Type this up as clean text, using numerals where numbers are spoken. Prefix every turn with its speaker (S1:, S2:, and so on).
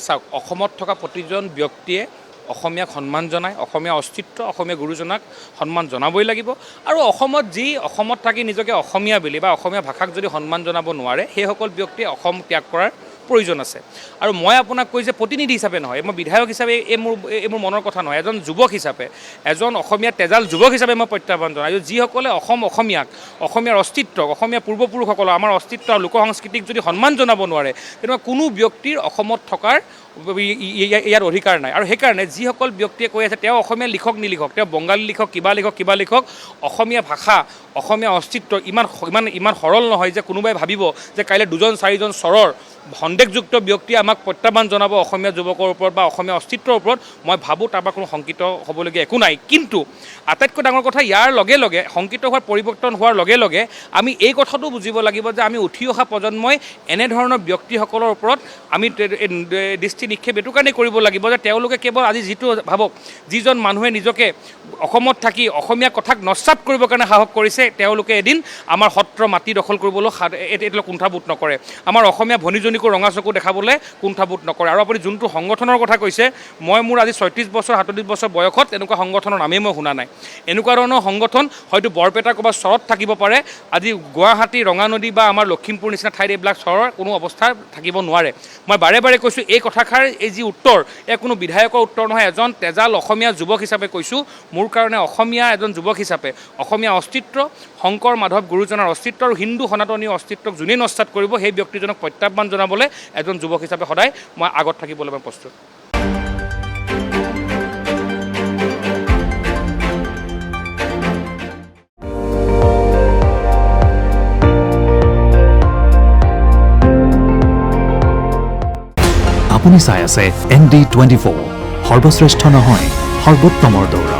S1: চাওক অসমত থকা প্ৰতিজন ব্যক্তিয়ে অসমীয়াক সন্মান জনায়, অসমীয়া অস্তিত্ব, অসমীয়া গুৰুজনাক সন্মান জনাবই লাগিব। আৰু অসমত থাকি নিজকে অসমীয়া বুলি বা অসমীয়া ভাষাক যদি সন্মান জনাব নোৱাৰে, সেইসকল ব্যক্তিয়ে অসম ত্যাগ কৰাৰ প্ৰয়োজন আছে। আৰু মই আপোনাক কৈ যে প্ৰতিনিধি হিচাপে নহয়, মই বিধায়ক হিচাপে এই মোৰ মনৰ কথা নহয়, এজন যুৱক হিচাপে, এজন অসমীয়া তেজাল যুৱক হিচাপে মই প্ৰত্যাহ্বান জনাইছোঁ, যিসকলে অসমীয়াক, অসমীয়াৰ অস্তিত্বক, অসমীয়া পূৰ্বপুৰুষসকলক, আমাৰ অস্তিত্ব আৰু লোক সংস্কৃতিক যদি সন্মান জনাব নোৱাৰে, তেনেকুৱা কোনো ব্যক্তিৰ অসমত থকাৰ ইয়াৰ অধিকাৰ নাই। আৰু সেইকাৰণে যিসকল ব্যক্তিয়ে কৈ আছে তেওঁ অসমীয়া লিখক নিলিখক, তেওঁ বঙালী লিখক, কিবা লিখক, অসমীয়া ভাষা, অসমীয়া অস্তিত্ব ইমান সৰল নহয় যে কোনোবাই ভাবিব যে কাইলৈ 2-4জন চৰৰ সন্দেহযুক্ত ব্যক্তিয়ে আমাক প্ৰত্যাহ্বান জনাব অসমীয়া যুৱকৰ ওপৰত বা অসমীয়া অস্তিত্বৰ ওপৰত। মই ভাবোঁ তাৰ পৰা কোনো শংকিত হ'বলগীয়া একো নাই। কিন্তু আটাইতকৈ ডাঙৰ কথা, ইয়াৰ লগে লগে শংকিত হোৱাৰ পৰিৱৰ্তন হোৱাৰ লগে লগে আমি এই কথাটো বুজিব লাগিব যে আমি উঠি অহা প্ৰজন্মই এনেধৰণৰ ব্যক্তিসকলৰ ওপৰত আমি দৃষ্টি নিক্ষেপ এইটো কাৰণে কৰিব লাগিব যে তেওঁলোকে কেৱল আজি যিটো ভাবক, যিজন মানুহে নিজকে অসমত থাকি অসমীয়া কথাক নস্যাৎ কৰিবৰ কাৰণে সাহস কৰিছে, তেওঁলোকে এদিন আমাৰ সত্ৰ মাটি দখল কৰিবলৈ এইটো কুণ্ঠাবোধ নকৰে, আমাৰ অসমীয়া ভনীজনীকো ৰঙা চকু দেখাবলৈ কুণ্ঠাবোধ নকৰে। আৰু আপুনি যোনটো সংগঠনৰ কথা কৈছে, মই মোৰ আজি 36 বছৰ 37 বছৰ বয়সত এনেকুৱা সংগঠনৰ নামেই মই শুনা নাই। এনেকুৱা ধৰণৰ সংগঠন হয়তো বৰপেটা ক'ৰবাত চৰত থাকিব পাৰে, আজি গুৱাহাটী, ৰঙানদী বা আমাৰ লখিমপুৰ নিচিনা ঠাইত এইবিলাক চৰৰ কোনো অৱস্থা থাকিব নোৱাৰে। মই বাৰে বাৰে কৈছোঁ, এই কথাষাৰ, এই যি উত্তৰ, এই কোনো বিধায়কৰ উত্তৰ নহয়, এজন তেজাল অসমীয়া যুৱক হিচাপে কৈছোঁ। মোৰ কাৰণে অসমীয়া এজন যুৱক হিচাপে অসমীয়া অস্তিত্ব, শংকৰ মাধৱ গুৰুজনাৰ অস্তিত্ব আৰু হিন্দু সনাতনী অস্তিত্বক যোনেই নস্যাৎ কৰিব, সেই ব্যক্তিজনক প্ৰত্যাহ্বান জনাবলৈ এজন যুৱক হিচাপে সদায় মই আগত থাকিবলৈ মই প্ৰস্তুত।
S2: আপুনি চাই আছে ND24, সৰ্বশ্ৰেষ্ঠ নহয়, সৰ্বোত্তমৰ দৌৰা।